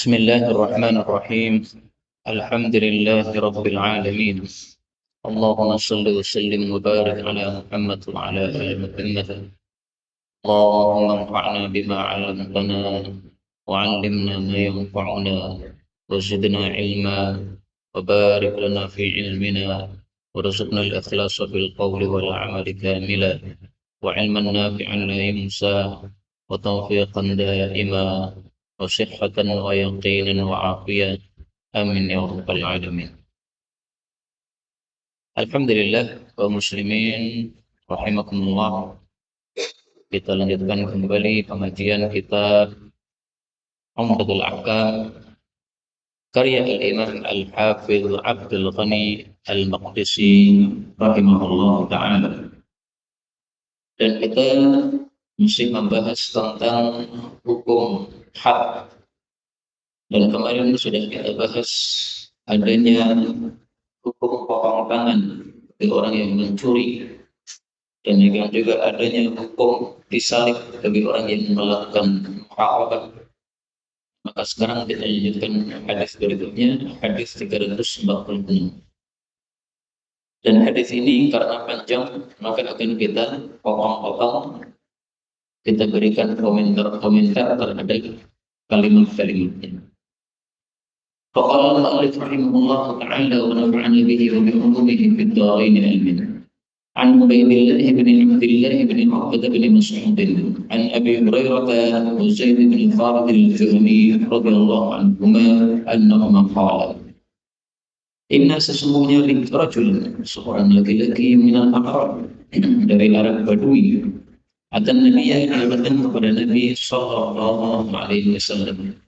بسم الله الرحمن الرحيم. الحمد لله رب العالمين. اللهم صل وسلم وبارك على محمد وعلى آل محمد. اللهم انفعنا بما علمتنا وعلمنا ما ينفعنا وزدنا علما وبارك لنا في علمنا وارزقنا الإخلاص في القول والعمل كاملا وعلما نافعا لا ينسى وتوفيقا دائما وصحة ويقينا وعافية. Amin ya rabbal alamin. Alhamdulillah kaum muslimin rahimakumullah. Kita lanjutkan kembali pengajian kitab Umdatul Ahkam karya Al-Imam Al-Hafidz Abdul Ghani Al-Maqdisi rahimahullah taala. Dan kita masih membahas tentang hukum had. Dan kemarin sudah kita bahas adanya hukum potong tangan bagi orang yang mencuri, dan juga adanya hukum disalib bagi orang yang melakukan muhawabah. Maka sekarang kita lanjutkan hadis berikutnya, hadis 346. Dan hadis ini karena panjang maka akan kita potong-potong, kita berikan komentar-komentar terhadap kalimat-kalimatnya. فقال المؤلف رحمه الله تعالى ونفعنا به وبعلومه في الدارين آمين. عن عبيد الله بن عبد الله بن عقبة بن مسعود عن أبي هريرة وزيد بن خالد الجهني رضي الله عنهما أنهما قال Inna sesungguhnya rajul seorang laki-laki minal A'rab dari Arab Badui atan Nabi yang datang kepada Nabi sallallahu alaihi wasallam.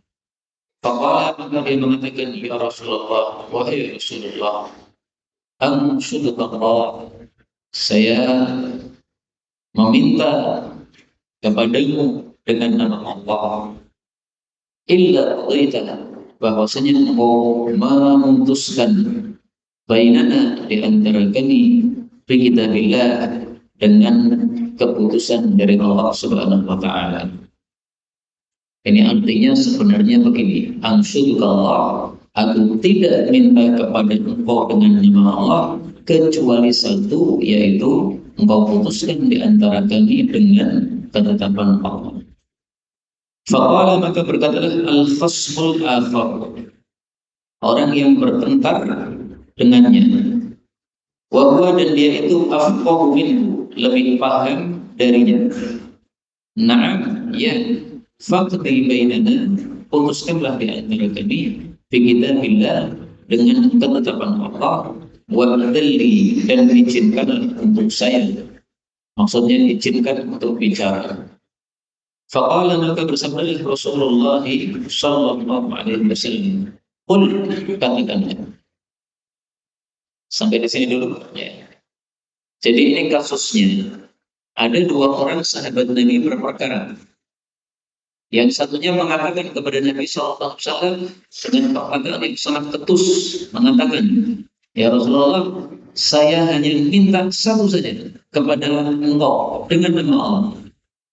Faqala maka dia mengatakan, ya Rasulullah, wahai Rasulullah, ansyudukallah, saya meminta kepadamu dengan nama Allah, illa qadaita, bahwasanya engkau memutuskan bainana di antara kami fi kitabillah dengan keputusan dari Allah Subhanahu wa taala. Ini artinya sebenarnya begini, ansyudukallah, aku tidak minta kepada engkau dengan nama Allah kecuali satu, yaitu engkau putuskan di antara kami dengan ketetapan Allah. Faqala maka berkatalah al-khasmul akhar, orang yang bertengkar dengannya, wa huwa, dan dia itu afqahu minhu, lebih paham darinya. Na'am, ya, faqdi bainana, putuskanlah di antara kami fi kitabillah dengan ketetapan Allah, wa adalli, dan izinkanlah untuk saya, maksudnya izinkan untuk bicara. Faqala maka bersabda Rasulullah sallallahu alaihi wasallam, qul, katakanlah. Sampai di sini dulu ya. Jadi ini kasusnya, ada dua orang sahabat Nabi berperkara. Yang satunya mengatakan kepada Nabi sallallahu alaihi wasallam dengan perkataan yang sangat ketus, mengatakan, ya Rasulullah, saya hanya minta satu saja kepada engkau dengan nama Allah.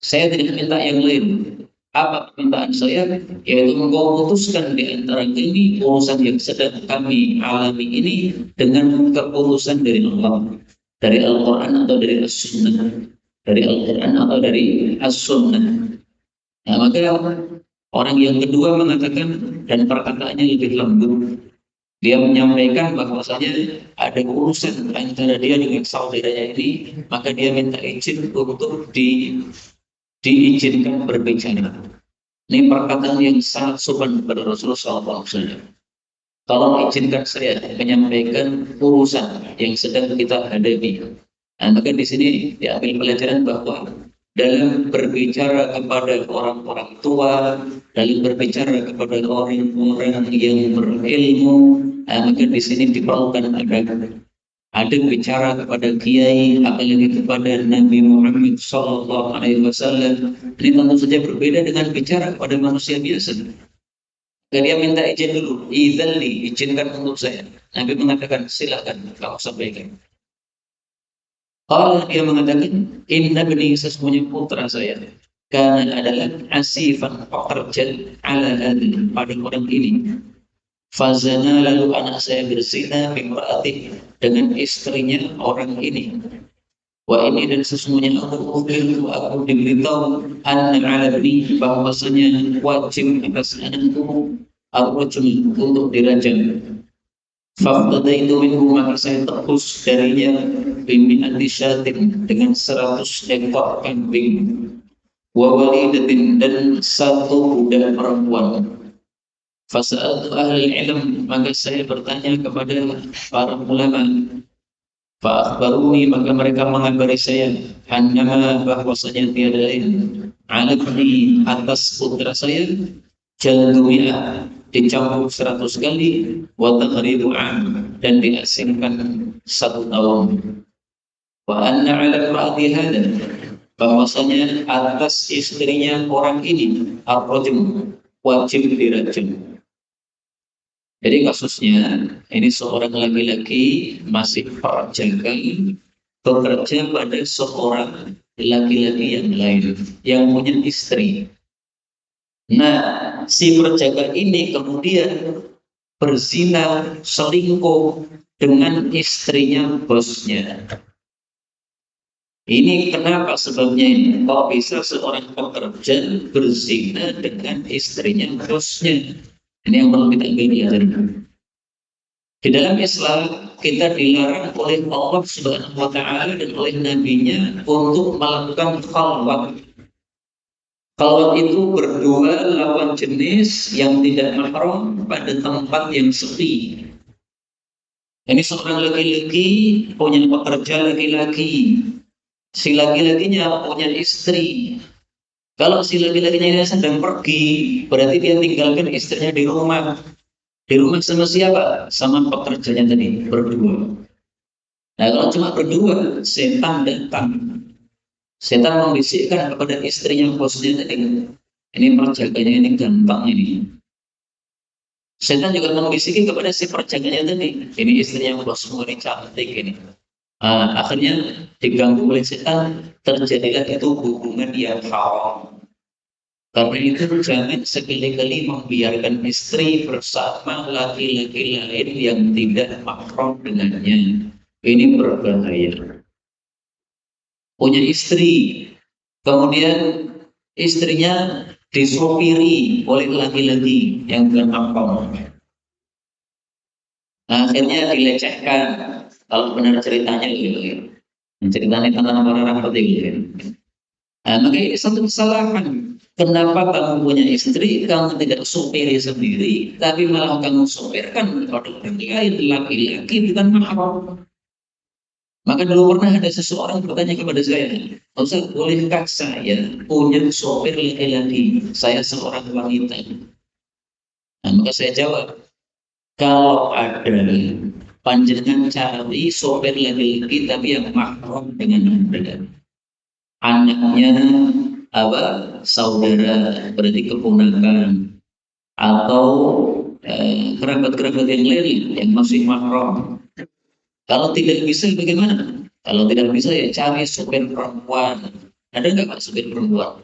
Saya tidak minta yang lain. Apa permintaan saya? Yaitu engkau putuskan di antara kami urusan yang sedang kami alami ini dengan keputusan dari Allah, dari Al-Quran atau dari As-Sunnah, dari Al-Quran atau dari As-Sunnah. Nah, maka orang yang kedua mengatakan, dan perkataannya lebih lembut, dia menyampaikan bahwasanya ada urusan antara dia dengan saudaranya ini, maka dia minta izin untuk diizinkan berbicara. Ini perkataan yang sangat sopan kepada Rasulullah SAW. Tolong izinkan saya menyampaikan urusan yang sedang kita hadapi. Nah, maka di sini diambil pelajaran bahwa dalam berbicara kepada orang-orang tua, dalam berbicara kepada orang-orang yang berilmu, maka di sini diperlukan ada bicara kepada kiai, apalagi kepada Nabi Muhammad sallallahu alaihi wasallam. Ini tentu saja berbeda dengan bicara kepada manusia biasa. Jadi dia minta izin dulu, idzalli, izinkan untuk saya. Nabi mengatakan, silakan kamu sampaikan. Kalau dia mengatakan, inna bani, sesungguhnya putra saya, karena adalah asifan pekerja ala hadin pada orang ini. Fazana, lalu anak saya berzina bimraatih dengan istrinya orang ini. Wa ini dan sesungguhnya aku diberitahu anna ala bni bahwasanya wajib atas anakku ar-rajul untuk dirajam. Faqtadaitu minhu, maka saya tebus darinya bimi'ati syatin dengan 100 ekor kambing, wa walidatin dan 1 budak perempuan. Fasa'altu ahli ilm, maka saya bertanya kepada para ulama. Fa'akhbaruni, maka mereka mengabari saya annama bahwasanya tiada lain ala bni atas putra saya jalduya dicampur 100 kali, wa taghridu dan diasingkan 1 tahun. Wa anna ala imraati hada, bahwasanya atas istrinya orang ini ar-rajm, wajib dirajam. Jadi kasusnya ini seorang laki-laki masih perjaka bekerja pada seorang laki-laki yang lain yang punya istri. Nah, si perjaka ini kemudian berzina, selingkuh dengan istrinya bosnya. Ini kenapa sebabnya ini? Kok bisa seorang pekerja berzina dengan istrinya bosnya? Ini yang perlu kita ambil. Di dalam Islam kita dilarang oleh Allah Subhanahu wa Ta'ala dan oleh Nabi-Nya untuk melakukan khalwat. Khalwat itu berdua lawan jenis yang tidak mahram pada tempat yang sepi. Ini seorang laki-laki punya pekerja laki-laki, si laki-lakinya punya istri. Kalau si laki-lakinya ini sedang pergi, berarti dia tinggalkan istrinya di rumah. Di rumah sama siapa? Sama pekerjanya tadi, berdua. Nah, kalau cuma berdua, setan datang. Setan membisikkan kepada istrinya bosnya tadi, ini perjaganya ini gampang ini. Setan juga membisiki kepada si perjaganya tadi, ini istrinya bosmu ini cantik ini. Akhirnya diganggu oleh setan, terjadilah itu hubungan yang haram. Karena itu jangan sekali-kali membiarkan istri bersama laki-laki lain yang tidak mahram dengannya. Ini berbahaya. Punya istri, kemudian istrinya disopiri oleh laki-laki yang tidak mahram. Akhirnya dilecehkan. Kalau benar ceritanya gitu, ceritanya tentang orang-orang seperti itu. Maka ini satu kesalahan. Kenapa kamu punya istri, kamu tidak supiri sendiri, tapi malah kamu supirkan kepada orang lain, laki-laki bukan mahram. Maka dulu pernah ada seseorang bertanya kepada saya, Ustaz, bolehkah saya punya sopir laki-laki? Saya seorang wanita. Maka saya jawab, kalau ada, panjenengan cari sopir laki-laki tapi yang mahram dengan Anda. Anaknya saudara, berarti keponakan, atau kerabat-kerabat yang lain yang masih mahram. Kalau tidak bisa bagaimana? Kalau tidak bisa ya cari supir perempuan. Ada nggak Pak supir perempuan?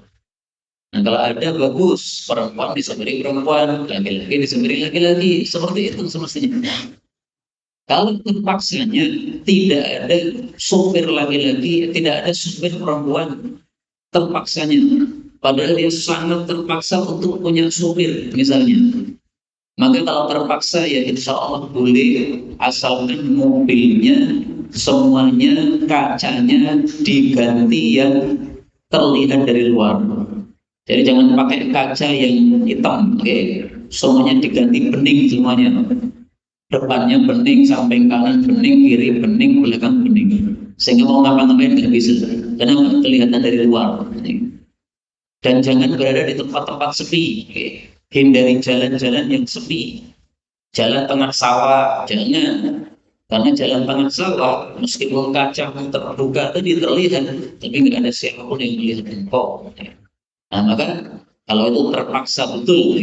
Nah, kalau ada bagus, perempuan disupiri perempuan, laki-laki disupiri laki-laki, seperti itu semestinya. Kalau terpaksanya tidak ada supir laki-laki, tidak ada supir perempuan, terpaksanya, padahal dia sangat terpaksa untuk punya supir misalnya, maka kalau terpaksa ya insya Allah boleh, asalkan mobilnya semuanya kacanya diganti yang terlihat dari luar. Jadi jangan pakai kaca yang hitam, semuanya diganti bening semuanya, depannya bening, samping kanan bening, kiri bening, belakang bening, sehingga mau ngapa-ngapain nggak bisa. Karena kelihatan dari luar. Dan jangan berada di tempat-tempat sepi. Hindari jalan-jalan yang sepi. Jalan tengah sawah, jangan. Karena jalan tengah sawah, meskipun kaca terbuka tadi terlihat, tapi nggak ada siapapun yang melihat engkau. Nah, maka kalau itu terpaksa betul,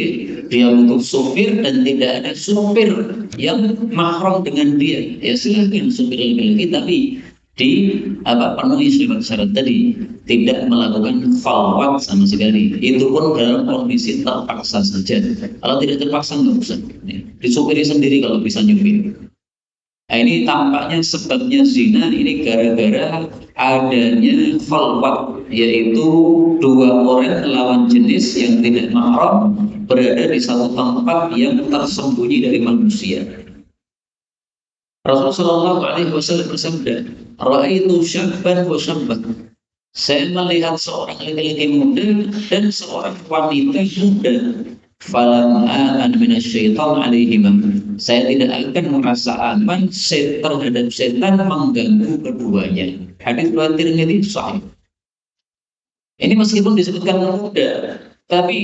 dia butuh supir dan tidak ada supir yang mahram dengan dia, ya silakan supir laki-laki, tapi penuhi syarat-syarat tadi, tidak melakukan falwat sama sekali. Itu pun dalam kondisi terpaksa saja. Kalau tidak terpaksa nggak usah. Disupiri sendiri kalau bisa nyupir. Nah, ini tampaknya sebabnya zina ini gara-gara adanya falwat, yaitu dua orang lawan jenis yang tidak mahram berada di satu tempat yang tersembunyi dari manusia. Rasulullah SAW bersabda, "Ra'aitu syabban wa syabban." Saya melihat seorang laki-laki muda dan seorang wanita muda. Falam aman minasyaitan alaihima. Saya tidak akan merasa aman terhadap setan mengganggu keduanya. Hadis riwayat Tirmidzi sahih. Ini meskipun disebutkan muda, tapi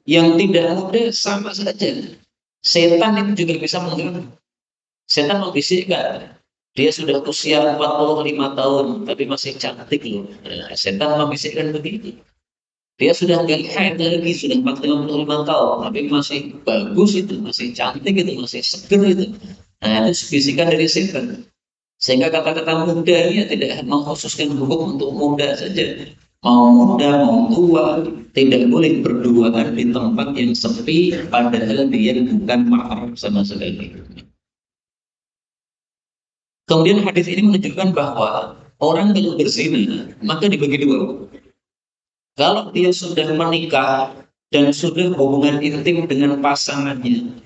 yang tidak muda sama saja. Setan itu juga bisa mengganggu. Setan membisikkan, dia sudah usia 45 tahun, tapi masih cantik loh. Nah, setan membisikkan begitu. Dia sudah nggak haid lagi, sudah 45 tahun, tapi masih bagus itu, masih cantik itu, masih seger itu. Nah, itu bisikan dari setan. Sehingga kata-kata muda ini tidak mengkhususkan hukum untuk muda saja. Mau muda, mau tua, tidak boleh berduaan di tempat yang sepi, padahal dia bukan mahram sama sekali. Kemudian hadis ini menunjukkan bahwa orang kalau berzina, maka dibagi dua. Kalau dia sudah menikah dan sudah hubungan intim dengan pasangannya,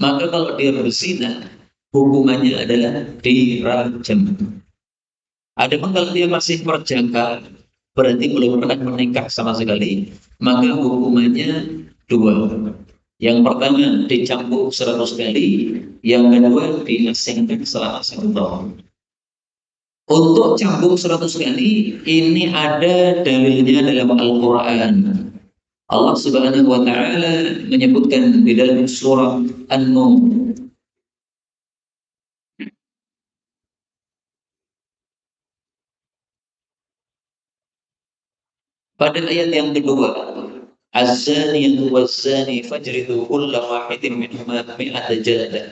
maka kalau dia berzina, hukumannya adalah dirajam. Adapun kalau dia masih perjaka, berarti belum pernah menikah sama sekali, maka hukumannya dua. Yang pertama dicambuk 100 kali, yang kedua diasingkan selama 1 tahun. Untuk cambuk 100 kali, ini ada dalilnya dalam Al-Quran. Allah Subhanahu wa Ta'ala menyebutkan di dalam surah An-Nur. Pada ayat yang kedua, Az-zaniyatu waz-zani fajridu kulla wahidin minhuma mi'ata jaldah.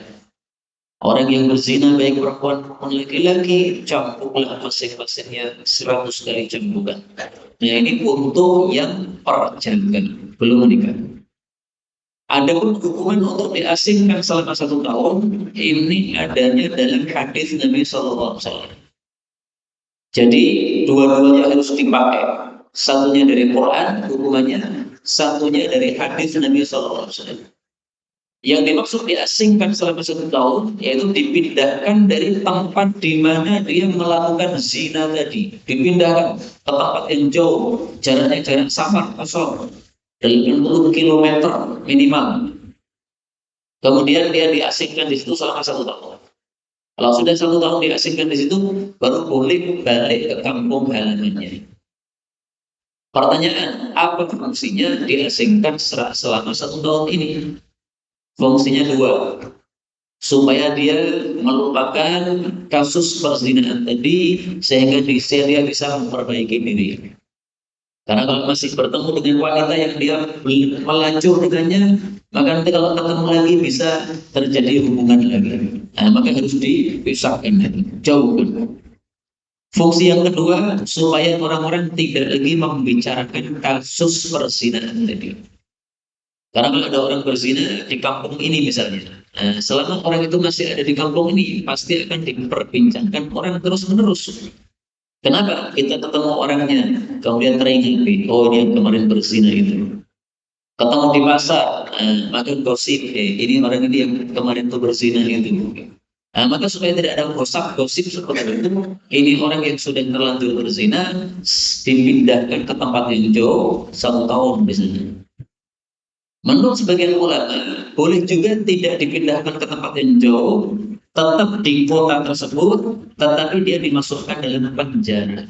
Orang yang berzina baik perempuan maupun laki-laki, cambuklah masing-masingnya 100 kali cambukan. Nah, ini untuk yang perjalanan belum menikah. Adapun hukuman untuk diasingkan selama 1 tahun, ini adanya dalam hadis Nabi SAW. Jadi dua-duanya harus dipakai. Satunya dari Quran hukumannya, satunya dari hadis Nabi SAW. Yang dimaksud diasingkan selama 1 tahun, yaitu dipindahkan dari tempat di mana dia melakukan zina tadi, dipindahkan ke tempat yang jauh, jaraknya jarak safar kosong 80 km minimal. Kemudian dia diasingkan di situ selama 1 tahun. Kalau sudah 1 tahun diasingkan di situ, baru boleh balik ke kampung halamannya. Pertanyaan, apa fungsinya diasingkan selama 1 tahun ini? Fungsinya dua, supaya dia melupakan kasus perzinahan tadi, sehingga dia bisa memperbaiki diri. Karena kalau masih bertemu dengan wanita yang dia melacur dengannya, maka nanti kalau ketemu lagi bisa terjadi hubungan lagi. Nah, maka harus dipisahkan, jauhkan. Fungsi yang kedua, supaya orang-orang tidak lagi membicarakan kasus perzinahan tadi. Karena kalau ada orang berzina di kampung ini misalnya, selama orang itu masih ada di kampung ini, pasti akan diperbincangkan orang terus-menerus. Kenapa? Kita ketemu orangnya, kemudian teringat, oh dia kemarin berzina itu. Ketemu di pasar, maka gosip, ini orang ini yang kemarin itu berzina itu. Maka supaya tidak ada gosip seperti itu, ini orang yang sudah terlanjur berzina, dipindahkan ke tempat yang jauh 1 tahun misalnya. Menurut sebagian ulama, boleh juga tidak dipindahkan ke tempat yang jauh, tetap di kota tersebut, tetapi dia dimasukkan dalam penjara.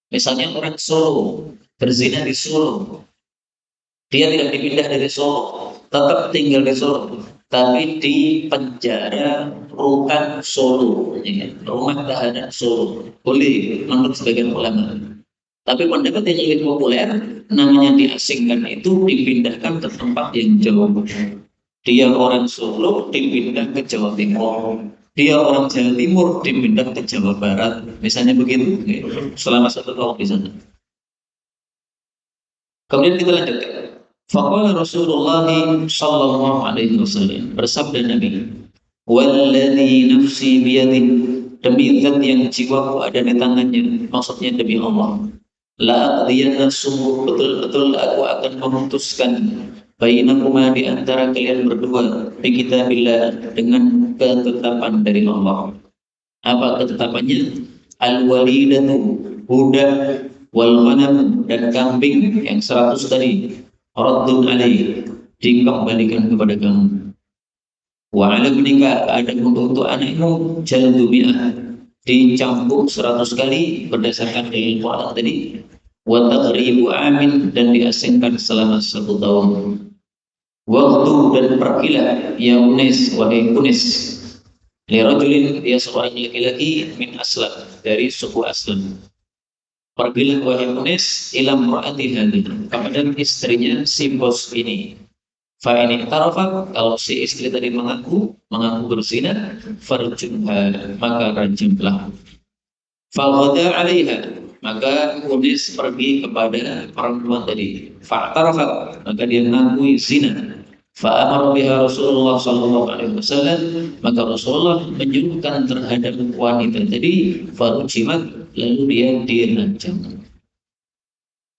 Misalnya orang Solo, berzina di Solo, dia tidak dipindah dari Solo, tetap tinggal di Solo, tapi di penjara rutan Solo, rumah tahanan Solo. Boleh menurut sebagian ulama. Tapi pendapat yang lebih populer, namanya diasingkan itu dipindahkan ke tempat yang jauh. Dia orang Solo dipindah ke Jawa Timur, dia orang Jawa Timur dipindah ke Jawa Barat, misalnya begitu, selama 1 tahun di sana. Kemudian kita lanjutkan. Faqala Rasulullah sallallahu alaihi wasallam, bersabda Nabi, "Walladzi nafsi biyadihi, demi zat yang jiwaku ada di tangannya," maksudnya demi Allah. La aqdiyanna, sungguh betul-betul aku akan memutuskan bainakuma, di antara kalian berdua, bi kitabillah, dengan ketetapan dari Allah. Apa ketetapannya? Al-walidatu, budak, wal ghanam, dan kambing yang 100 tadi, raddun alaih, dikembalikan kepada kamu. Wa ala ibnika, ada untuk anakmu, jaldu mi'ah, dicambuk 100 kali berdasarkan ilmu anak tadi. Wa taghribu amin, dan diasingkan selama 1 tahun. Waktu, dan pergilah ya Unis, wahai Unis, lirajulin, dia seorang laki-laki, min Aslam, dari suku Aslam. Pergilah wahai Unis, ila imraati hadhihi, kepada istrinya si bos ini. Fa ini tarafa, kalau si istri tadi mengaku berzina, farjumha, maka rajimlah. Faghada 'alaiha, maka Unis pergi kepada perempuan tadi. Fa'tarafa, maka dia mengakui zina. Fa'amara biha Rasulullah sallallahu alaihi wasallam, maka Rasulullah menyuruhkan terhadap wanita tadi, farujimat, lalu dia dirajam.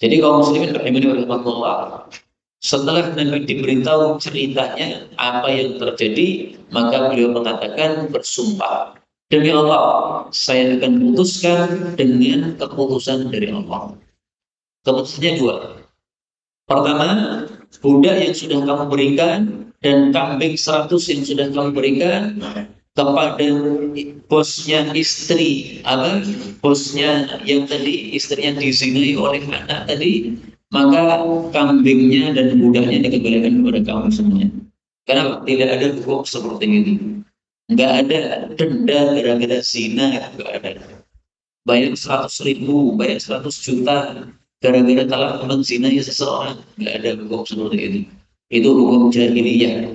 Jadi kaum muslimin rahimani wa rahimakumullah, setelah Nabi diberitahu ceritanya apa yang terjadi, maka beliau mengatakan, bersumpah, demi Allah, saya akan putuskan dengan keputusan dari Allah. Keputusannya 2. Pertama, budak yang sudah kamu berikan dan kambing 100 yang sudah kamu berikan kepada bosnya istri, bosnya yang tadi istrinya dizinai oleh anak tadi, maka kambingnya dan budaknya dikembalikan kepada kamu semuanya. Karena tidak ada hukum seperti ini. Nggak ada denda gara-gara zina, nggak ada. Bayar 100.000, bayar 100 juta gara-gara telah menzinai seseorang, nggak ada hukum seperti itu. Itu hukum jahiliyah.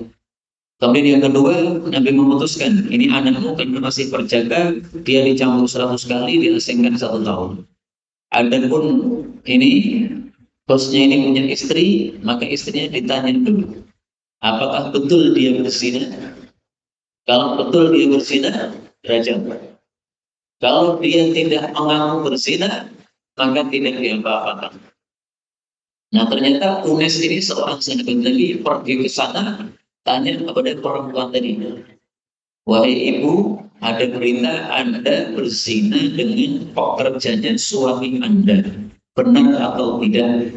Kemudian yang kedua, Nabi memutuskan, ini anakmu karena masih berjaga, dia dicambuk 100 kali, diasingkan 1 tahun. Adapun ini bosnya ini punya istri, maka istrinya ditanya dulu, apakah betul dia berzina? Kalau betul dia berzina, rajam. Kalau dia tidak mengaku berzina, maka tidak diapa-apakan. Nah, ternyata Unes ini seorang sahabat Nabi pergi ke sana, tanya kepada perempuan tadi, wahai ibu, ada berita Anda berzina dengan pekerjanya suami Anda, benar atau tidak?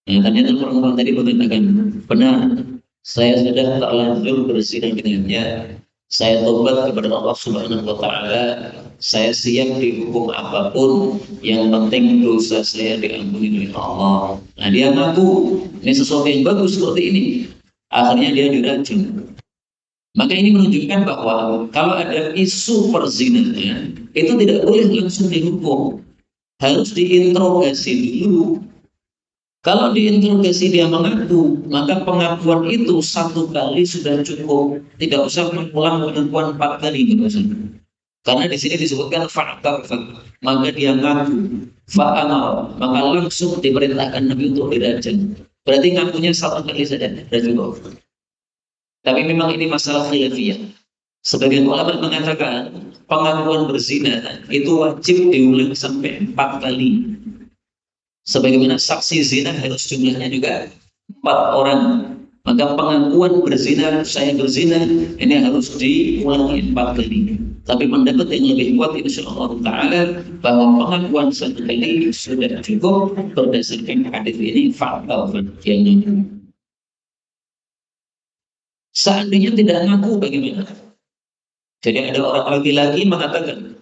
Nah, ternyata perempuan tadi mengatakan, benar, saya sudah terlanjur berzina dengannya. Saya tobat kepada Allah Subhanahu wa Ta'ala. Saya siap dihukum apapun, yang penting dosa saya diampuni oleh Allah. Nah, dia ngaku ini sesuatu yang bagus seperti ini. Akhirnya dia dirajam. Maka ini menunjukkan bahwa kalau ada isu perzinahan, itu tidak boleh langsung dihukum, harus diinterogasi dulu. Kalau diinterogasi dia mengaku, maka pengakuan itu 1 kali sudah cukup, tidak usah mengulang pengakuan 4 kali. Karena di sini disebutkan fa'tarfa, maka dia ngaku, fa'amal, maka langsung diperintahkan Nabi untuk dirajam. Berarti ngakunya 1 kali saja, sudah cukup. Tapi memang ini masalah khilafiyah. Sebagian ulama mengatakan pengakuan berzina itu wajib diulang sampai 4 kali. Sebagaimana saksi zina harus jumlahnya juga 4 orang. Maka pengakuan berzina, saya berzina, ini harus diulangi 4 kali. Tapi pendapat yang lebih kuat insyaallah ta'ala bahwa pengakuan 1 kali sudah cukup berdasarkan hadis ini fatal. Seandainya tidak ngaku bagaimana? Jadi ada orang laki-laki mengatakan,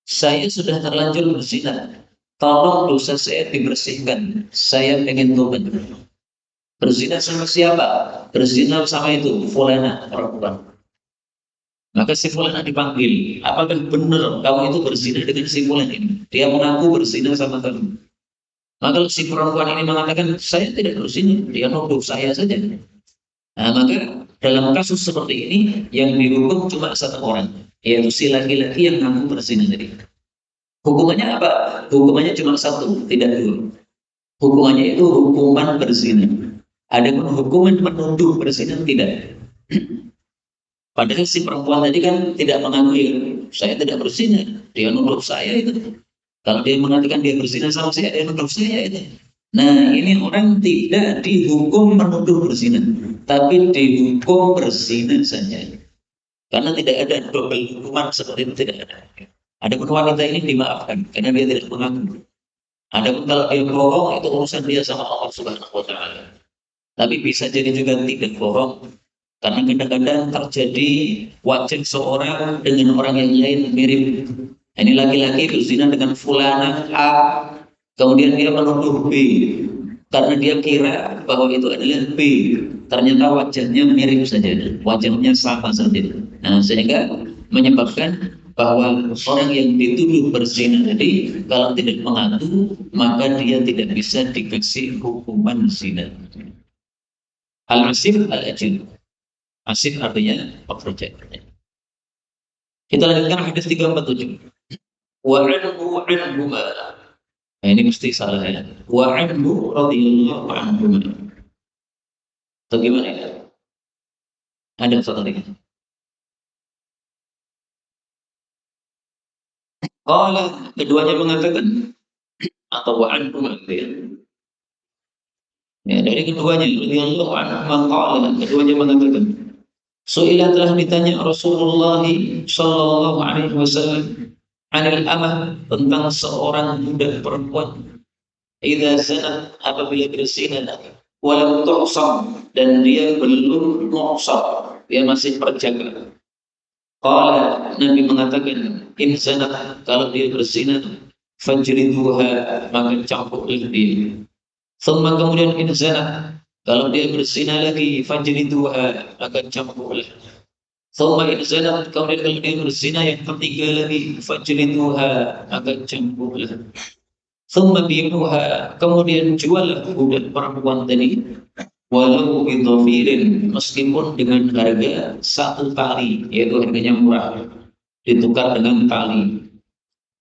saya sudah terlanjur berzina, tolong dosa saya dibersihkan, saya pengen tobat. Berzina sama siapa? Berzina sama itu fulana, perempuan. Maka si fulana dipanggil, apakah benar kamu itu berzina dengan si fulan ini? Dia mengaku berzina sama kamu. Maka kalau si perempuan ini mengatakan saya tidak berzina, dia nuduh saya saja. Nah, maka dalam kasus seperti ini yang dihukum cuma satu orang, yaitu si laki-laki yang mengaku berzina tadi. Hukumannya apa? Hukumannya cuma satu, tidak dua. Hukumannya itu hukuman berzina. Adapun hukuman menuduh berzina tidak. Padahal si perempuan tadi kan tidak mengakui, saya tidak berzina, dia nuduh saya itu. Kalau dia mengatakan dia berzina sama saya, dia nuduh saya itu. Nah, ini orang tidak dihukum menuduh berzina, tapi dihukum berzina saja. Karena tidak ada double hukuman seperti itu, tidak ada. Adapun wanita ini dimaafkan karena dia tidak mengaku. Adapun kalau dia bohong itu urusan dia sama Allah Subhanahu wa taala. Tapi bisa jadi juga tidak bohong karena kadang-kadang terjadi wajah seorang dengan orang yang lain mirip. Ini laki-laki berzina dengan fulana A, kemudian dia menuduh B karena dia kira bahwa itu adalah B. Ternyata wajahnya mirip saja, wajahnya sama saja. Nah, sehingga menyebabkan bahwa orang yang dituduh berzina tadi kalau tidak mengaku maka dia tidak bisa dikasih hukuman zina. Al-asif al-ajil. Asif artinya pekerja. Kita lanjutkan hadis 347. Wa anhu anhuma. Nah, ini mesti salah ya. Wa anhu radhiyallahu anhuma. Atau gimana ya? Ada satu lagi. Qala, keduanya mengatakan atau wa anhuma ya. Ya, dari keduanya radhiyallahu anhuma qala, keduanya mengatakan Su'ilah telah ditanya Rasulullah sallallahu alaihi wasallam anil amah tentang seorang budak perempuan idza zanat apabila berzina walau tuhsam dan dia belum muhsam, dia masih perjaka. Qala, Nabi mengatakan in zanat, kalau dia berzina fajriduha, maka cambuklah dia. Thumma, kemudian in zanat, kalau dia berzina lagi fajriduha, maka cambuklah. Thumma in zanat, kemudian kalau dia berzina yang ketiga lagi fajriduha, maka cambuklah. Thumma bi'uha, kemudian jual budak perempuan tadi walau bidhafirin, meskipun dengan harga satu tali, yaitu harganya murah, ditukar dengan tali.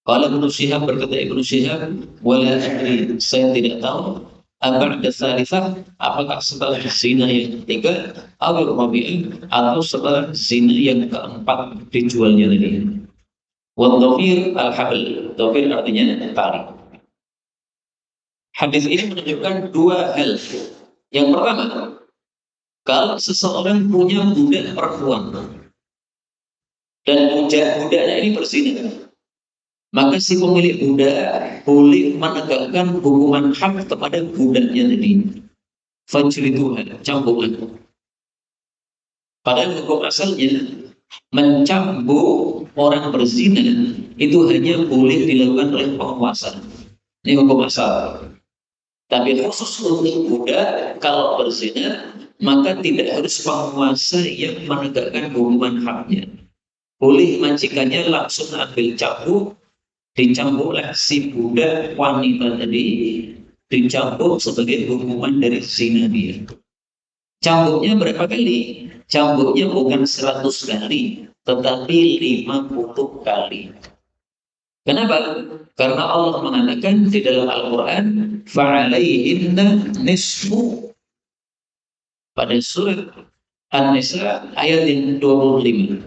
Kalau Ibnu Syihab, berkata Ibnu Syihab, wala adri, saya tidak tahu ba'da tsalitsah, apakah setelah zina yang ketiga atau rabi'ah, atau setelah zina yang keempat dijualnya tadi. Wa dhafir al-habl, dhafir artinya tali. Hadis ini menunjukkan dua hal. Yang pertama, kalau seseorang punya budak perempuan dan budaknya ini berzina, maka si pemilik budak boleh menegakkan hukuman had kepada budaknya tadi. Fajriduha, cambuklah. Padahal hukum asalnya mencambuk orang berzina itu hanya boleh dilakukan oleh penguasa. Ini hukum asal. Tapi khusus untuk budak kalau berzina maka tidak harus penguasa yang menegakkan hukuman hadnya. Boleh majikannya langsung ambil cambuk, dicambuklah si budak wanita tadi, dicambuk sebagai hukuman dari zina dia. Cambuknya berapa kali? Cambuknya bukan 100 kali, tetapi 50 kali. Kenapa? Karena Allah mengatakan di dalam Al-Quran, fa'alaihinna nisfu. Pada surat An-Nisa ayat yang 25.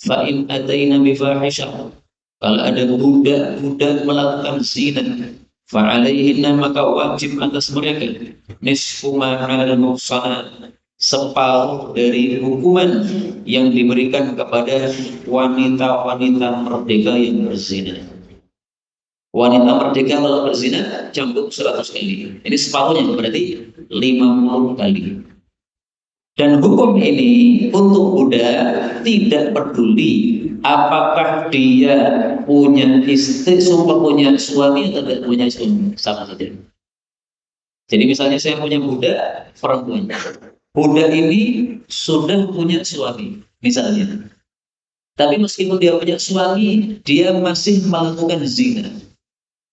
Fa'in ataina bifahisyah. Kalau ada budak melakukan zina, fa'alaihinna, maka wajib atas mereka nisfu ma'al muhsanat, separuh dari hukuman yang diberikan kepada wanita-wanita merdeka yang berzina. Wanita merdeka kalau berzina cambuk 100 kali. Ini separuhnya, berarti 50 kali. Dan hukum ini untuk budak tidak peduli apakah dia punya istri, punya suami atau tidak punya suami, sama saja. Jadi misalnya saya punya budak perempuan. Budak ini sudah punya suami, misalnya. Tapi meskipun dia punya suami, dia masih melakukan zina.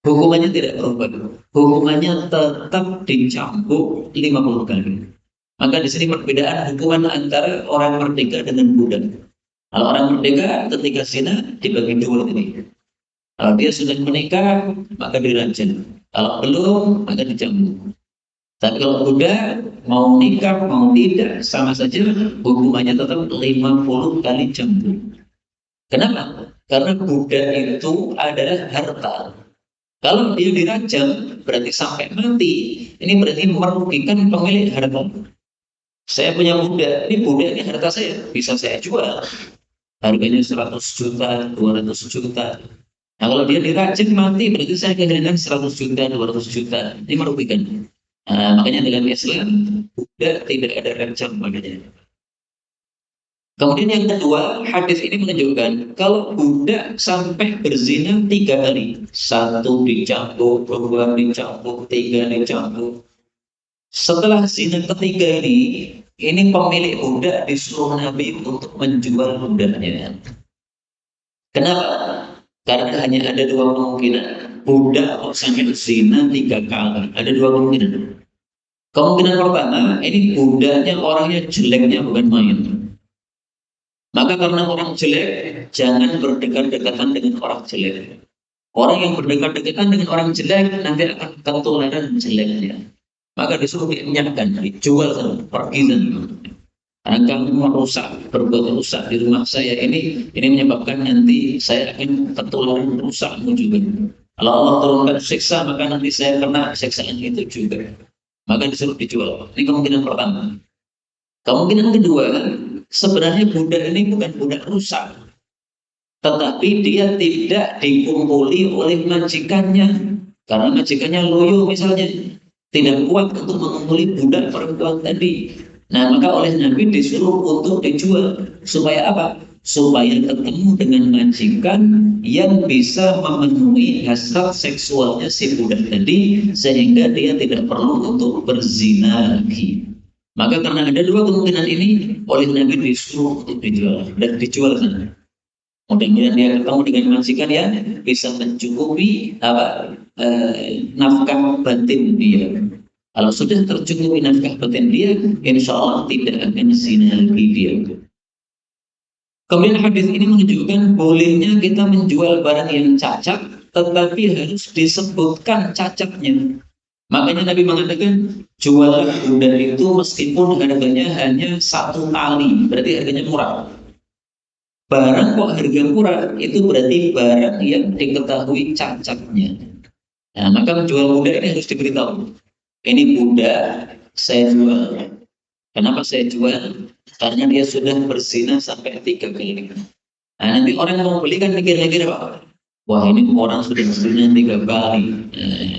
Hukumannya tidak berubah. Hukumannya tetap dicambuk 50 kali. Maka di sini perbedaan hukuman antara orang merdeka dengan budak. Kalau orang merdeka ketika zina dibagi dua ini. Kalau dia sudah menikah maka dirajam. Kalau belum maka dicambuk. Tapi kalau budak mau nikah mau tidak sama saja hukumannya tetap 50 kali cambuk. Kenapa? Karena budak itu adalah harta. Kalau dia dirajam berarti sampai mati. Ini berarti merugikan pemilik harta. Saya punya budak, ini harta saya, bisa saya jual. Harganya 100 juta, 200 juta. Nah kalau dia diracun mati, berarti saya kehilangan 100 juta, 200 juta. Ini merugikan. Nah, makanya dalam Islam, budak tidak ada rajam padanya. Kemudian yang kedua, hadis ini menunjukkan kalau budak sampai berzina 3 kali. Satu dicambuk, dua dicambuk, tiga dicambuk. Setelah zina ketiga ini pemilik budak disuruh Nabi untuk menjual budaknya. Kenapa? Karena hanya ada dua kemungkinan. Budak kok sampai zina 3 kali. Ada dua kemungkinan. Kemungkinan pertama, ini budaknya orangnya jeleknya bukan main. Maka karena orang jelek, jangan berdekat-dekatan dengan orang jelek. Orang yang berdekat-dekatan dengan orang jelek nanti akan ketularan jeleknya. Maka disuruh dinyatakan, dijual, pergi sana. Karena kamu merusak, berbuat rusak di rumah saya ini menyebabkan nanti saya akan ketularan rusakmu juga. Kalau Allah turunkan siksa, maka nanti saya kena siksaan itu juga. Maka disuruh dijual. Ini kemungkinan pertama. Kemungkinan kedua, sebenarnya budak ini bukan budak rusak, tetapi dia tidak dikumpuli oleh majikannya. Karena majikannya loyo misalnya, tidak kuat untuk mengumpuli budak perempuan tadi. Nah, maka oleh Nabi disuruh untuk dijual. Supaya apa? Supaya ketemu dengan majikan yang bisa memenuhi hasrat seksualnya si budak tadi, sehingga dia tidak perlu untuk berzina lagi. Maka karena ada dua kemungkinan ini, oleh Nabi disuruh untuk dijual dan dijual sana. Mudah-mudahan dia ketemu dengan majikan yang bisa mencukupi nafkah batin dia. Kalau sudah tercukupi nafkah batin dia, insya Allah tidak akan zina lagi dia. Kemudian hadis ini menunjukkan bolehnya kita menjual barang yang cacat, tetapi harus disebutkan cacatnya. Makanya Nabi mengatakan jual budak itu meskipun harganya hanya 1 kali, berarti harganya murah. Barang kok harga murah, itu berarti barang yang diketahui cacatnya. Nah, maka menjual budak ini harus diberitahu. Ini budak saya jual. Kenapa saya jual? Karena dia sudah berzina sampai 3 kali. Nah, nanti orang yang mau beli kan mikir-mikir apa? Wah, ini orang sudah berzina 3 kali.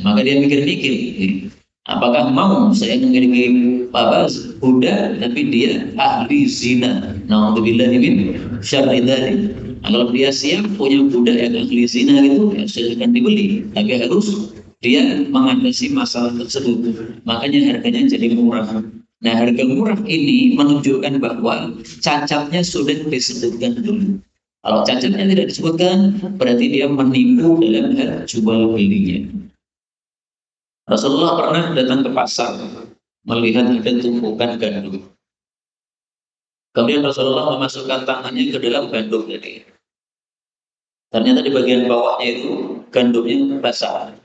Maka dia mikir-mikir. Apakah mau saya memiliki budak tapi dia ahli zina? Nauzubillah min syarri dzalik. Nah, kalau dia siap punya budak yang ahli zina itu ya silakan dibeli, tapi harus dia mengatasi masalah tersebut. Makanya harganya jadi murah. Nah, harga murah ini menunjukkan bahwa cacatnya sudah disebutkan dulu. Kalau cacatnya tidak disebutkan, berarti dia menipu dalam hal jual belinya. Rasulullah pernah datang ke pasar melihat ada tumpukan gandum. Kemudian Rasulullah memasukkan tangannya ke dalam gandum jadi. Ternyata di bagian bawahnya itu gandumnya basah.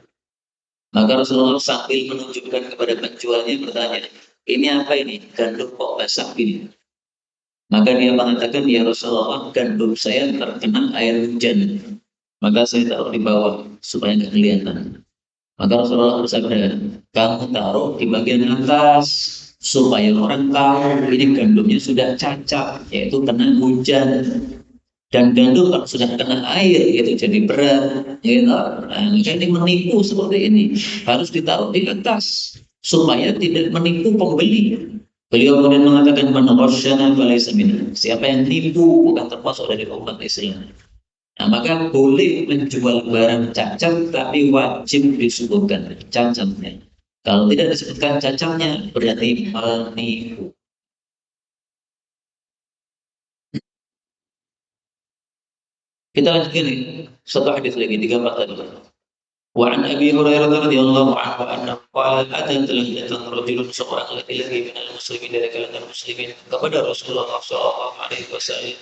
Maka Rasulullah sambil menunjukkan kepada penjualnya bertanya, ini apa ini? Gandum kok basah gini? Maka dia mengatakan, ya Rasulullah, gandum saya terkena air hujan. Maka saya taruh di bawah supaya nggak kelihatan. Maka Rasulullah bersabda, kamu taruh di bagian atas supaya orang tahu ini gandumnya sudah cacat, yaitu kena hujan. Dan gandum kalau sudah kena air itu jadi berat, gitu. Nah, jadi menipu seperti ini harus ditaruh di atas supaya tidak menipu pembeli. Beliau kemudian mengatakan man falaysa minna. Siapa yang nipu bukan termasuk dari umat Islam. Nah, maka boleh menjual barang cacat tapi wajib disebutkan cacatnya. Kalau tidak disebutkan cacatnya berarti menipu. Kita lanjutkan nih. Satu hadis lagi 34 tadi. Wa an Abi Hurairah radhiyallahu anhu anna qala telah datang rajulun seorang laki-laki minal muslimin dari kalangan muslimin kepada Rasulullah sallallahu alaihi wasallam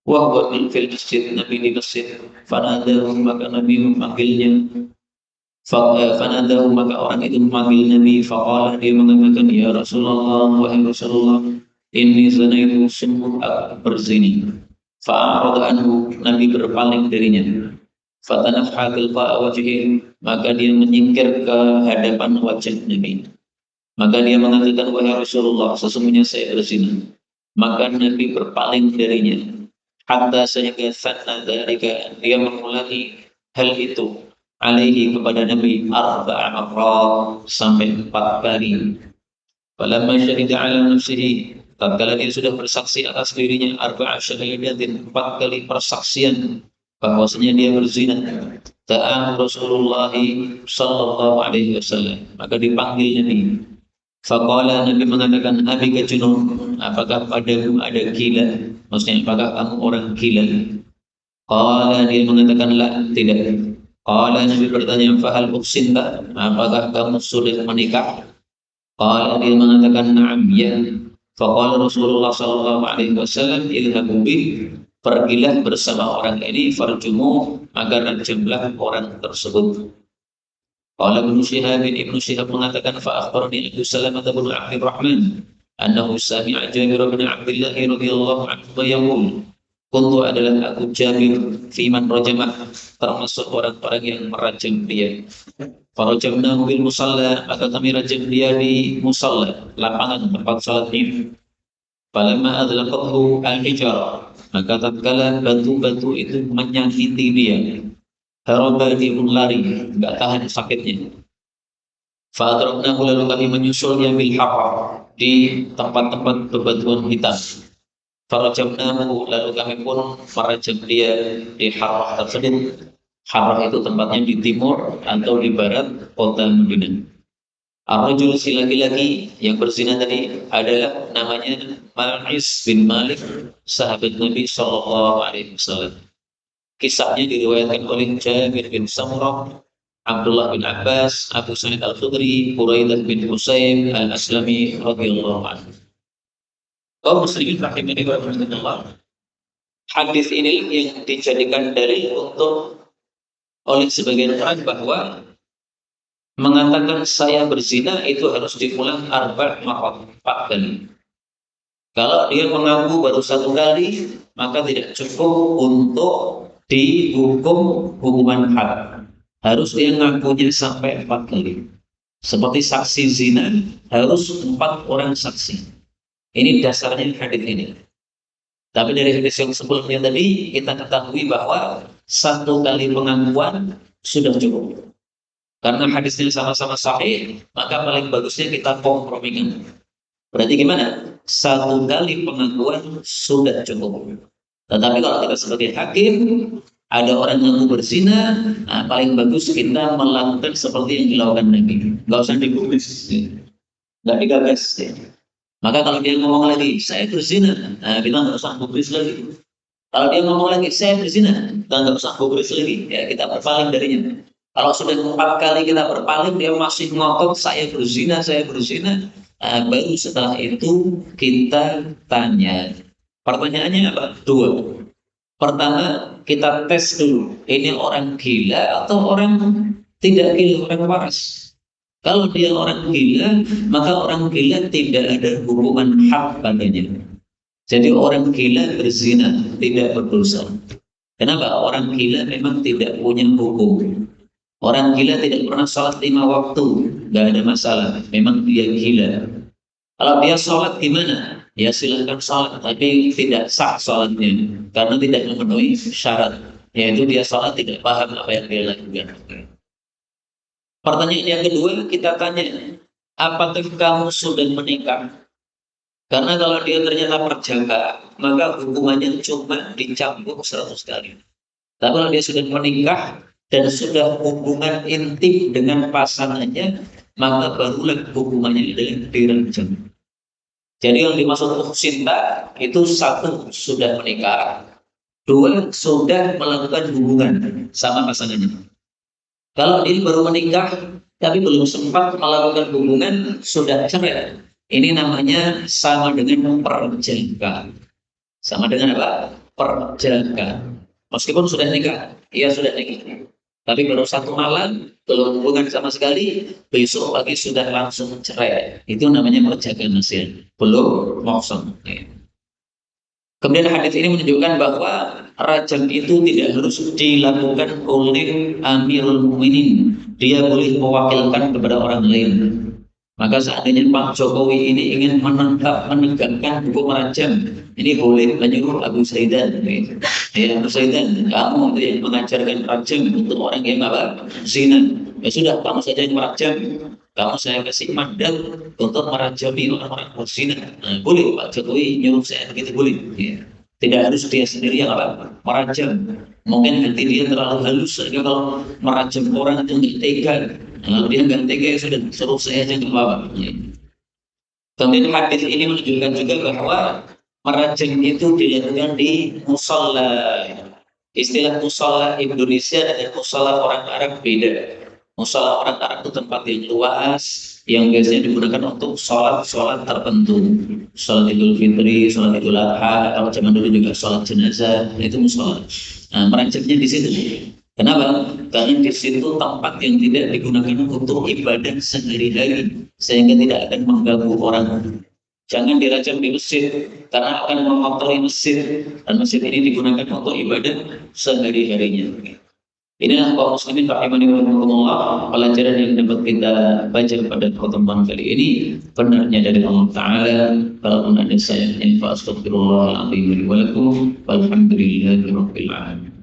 wa huwa fil masjid, Nabi di masjid, fanadahu maka Nabi memanggilnya. Fanadahu maka orang itu memanggil Nabi, faqala dia mengatakan, ya Rasulullah, wahai Rasulullah, inni zanaitu, sungguh aku berzina. Fa'arada anhu, Nabi berpaling darinya. Fatanafha tilqa wajhihi, maka dia menyingkir ke hadapan wajah Nabi. Maka dia mengatakan, wahai Rasulullah, sesungguhnya saya berzina. Maka Nabi berpaling darinya. Hatta sehingga sanna dzalika, dia mengulangi hal itu alaihi kepada Nabi arba'a marrat, sampai 4 kali. Falamma syahida ala nafsihi, tatkala dia sudah bersaksi atas dirinya arba'a syahidatin, 4 kali persaksian bahwasanya dia berzina, ta'am Rasulullah sallallahu alaihi wasallam, maka dipanggil Nabi. Faqala, Nabi mengatakan, abika junun, apakah padamu ada gila? Maksudnya apakah kamu orang gila? Qala, dia mengatakan, la, tidak. Qala, Nabi bertanya, fahal uksinta, apakah kamu sudah menikah? Qala, dia mengatakan, na'am, ya. Faqala Rasulullah sallallahu alaihi wasallam, ilhabu bih, pergilah bersama orang ini, farjumu, agar rajamlah orang tersebut. Qala Ibnu Syihab mengatakan, fa akhbarani Abu Salamah bin Abdurrahman annahu sami'a Jabir bin Abdullah radhiyallahu anhu yaqul, kuntu adalah aku Jabir fi man rajamah, termasuk orang-orang yang merajam dia. Farajamnahu bil musalla, maka kami rajam dia di musalla, lapangan tempat salatnya. Falamma adlaqathu al-hijarah, maka tatkala batu-batu itu menyakiti dia, haraba, dia pun lari, enggak tahan sakitnya. Fa'adraknahu, lalu kami menyusulnya bil haqq, di tempat-tempat bebatuan hitam. Farajamnahu, lalu kami pun merajam dia di Harrah tersebut. Harrah itu tempatnya di timur atau di barat kota Madinah. Ar-rajul, si laki-laki yang berzina tadi adalah namanya Ma'is bin Malik, sahabat Nabi sallallahu alaihi wasallam. Kisahnya diriwayatkan oleh Jabir bin Samurah, Abdullah bin Abbas, Abu Sa'id Al-Khudri, Buraidah bin Husayn Al-Aslami radhiyallahu anhu. Kaum muslimin rahimani wa rahimakumullah. Hadis ini yang dijadikan dalil untuk oleh sebagian orang bahwa mengatakan saya berzina itu harus diulang 4 kali. Kalau dia mengaku baru 1 kali, maka tidak cukup untuk dihukum hukuman had. Harus dia ngakunya sampai 4 kali. Seperti saksi zina, harus 4 orang saksi. Ini dasarnya hadis ini. Tapi dari hadis yang sebelumnya tadi, kita ketahui bahwa 1 kali pengakuan sudah cukup. Karena hadisnya sama-sama sahih, maka paling bagusnya kita kompromikan. Berarti gimana? 1 kali pengakuan sudah cukup. Tetapi kalau kita sebagai hakim, ada orang ngaku berzina, nah paling bagus kita melakukan seperti yang dilakukan Nabi. Nggak usah digubris, nggak digagas. Maka kalau dia ngomong lagi, saya berzina, nah kita nggak usah gubris lagi. Kalau dia ngomong lagi, saya berzina, kita nggak usah gubris lagi. Ya, kita berpaling darinya. Kalau sudah 4 kali kita berpaling, dia masih ngotot, saya berzina, baru setelah itu kita tanya. Pertanyaannya apa? 2. Pertama, kita tes dulu, ini orang gila atau orang tidak gila, orang waras. Kalau dia orang gila, maka orang gila tidak ada hukuman hak padanya. Jadi orang gila berzina, tidak berdosa. Kenapa? Orang gila memang tidak punya hukum. Orang gila tidak pernah sholat 5 waktu, nggak ada masalah. Memang dia gila. Kalau dia sholat gimana? Ya silahkan sholat, tapi tidak sah sholatnya karena tidak memenuhi syarat. Yaitu dia sholat tidak paham apa yang dia lakukan. Pertanyaan yang kedua kita tanya, apakah kamu sudah menikah? Karena kalau dia ternyata perjaka, maka hukumannya cuma dicambuk 100 kali. Tapi kalau dia sudah menikah dan sudah hubungan intim dengan pasangannya, maka barulah hukumannya adalah dirajam. Jadi yang dimaksud cinta itu 1, sudah menikah, 2, sudah melakukan hubungan sama pasangannya. Kalau dia baru menikah tapi belum sempat melakukan hubungan sudah cerai, ini namanya sama dengan perjaka. Sama dengan apa? Perjaka. Meskipun sudah nikah, ia sudah nikah. Tapi baru satu malam, belum hubungan sama sekali, besok pagi sudah langsung cerai. Itu namanya perjaka nasihat. Belum moksong. Kemudian hadis ini menunjukkan bahwa rajam itu tidak harus dilakukan oleh Amirul Mukminin. Dia boleh mewakilkan kepada orang lain. Maka seandainya Pak Jokowi ini ingin menegakkan hukum rajam, ini boleh menyuruh Abu Saidan. Ya, Abu Saidan, kamu yang mengajarkan rajam untuk orang yang apa? Zina. Ya sudah, kamu saja yang merajam. Kamu saya kasih mandat untuk merajami orang-orang berzina. Nah, boleh Pak Jokowi nyuruh saya begitu boleh. Ya. Tidak harus dia sendiri yang apa merajam. Mungkin nanti dia terlalu halus sehingga kalau merajam orang itu nggak tega. Kalau dia nggak tega ya sudah suruh saya aja nggak apa-apa. Ya. Kemudian hadis ini menunjukkan juga bahwa merajam itu dilakukan di musola. Istilah musola Indonesia dan musola orang Arab beda. Musola orang Arab itu tempat yang luas yang biasanya digunakan untuk sholat-sholat tertentu. Sholat Idul Fitri, sholat Idul Adha, atau zaman dulu juga sholat jenazah, itu musola. Nah, merajamnya di situ. Kenapa? Karena di situ tempat yang tidak digunakan untuk ibadah sehari-hari, sehingga tidak akan mengganggu orang. Jangan dirajam di masjid, karena akan mengotori masjid, dan masjid ini digunakan untuk ibadah sehari-harinya. Inilah kaum muslimin rahimani wa rahimakumullah, pelajaran yang dapat kita baca pada pertemuan kali ini benarnya dari Allah Ta'ala. Kalau ada sayangnya fa astaghfirullahaladzim wa lakum walhamdulillahi rabbil alamin.